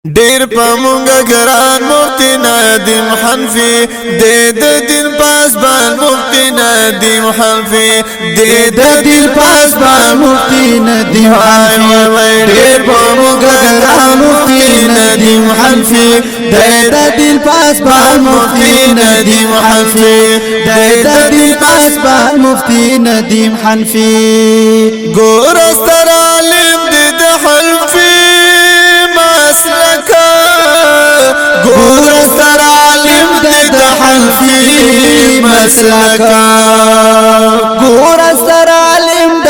ډیر پمونګه ګران مفتی ندیم حنفی د دین پاسبان مفتی ندیم حنفی د دین پاسبان مفتی ندیم حنفی ډیر پمونګه ګران مفتی ندیم حنفی د دین پاسبان مفتی ندیم حنفی د دین پاسبان مفتی ندیم حنفی ګور استر عالم د حنفی ګور سر عالم د حنفی مسلکا ګور سر عالم د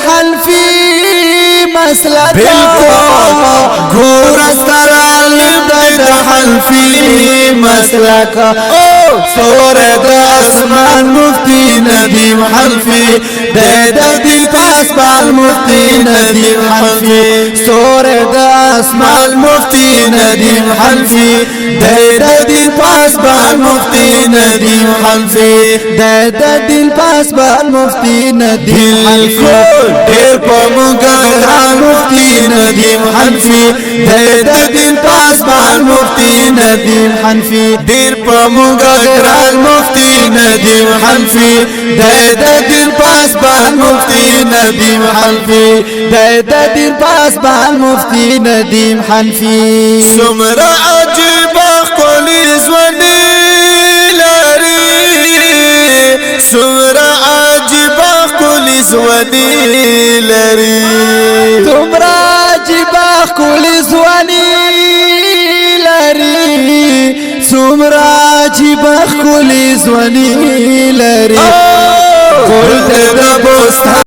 حنفی مسلکا ګور سر عالم د حنفی مسلکا سور د اسمان مفتی ندیم حنفی د دل پاسبان مفتی ندیم حنفی سور د اسمان مفتی ندیم حنفی د دل پاسبان مفتی ندیم حنفی د دل پاسبان مفتی ندیم حنفی ډیر پمونګه ګران مفتی ندیم حنفی د دل پاسبان مفتی ندیم حنفی ډیر پمونګه ګران مفتی ندیم حنفی د دل پاسبان مفتی ندیم حنفی د دل پاسبان مفتی ندیم حنفی سمرا عجیب خپلی زونی لري سمرا عجیب خپلی زونی لري تمرا عجیب خپلی زونی لري سمرا عجیب خپلی زونی لري کول د بوستا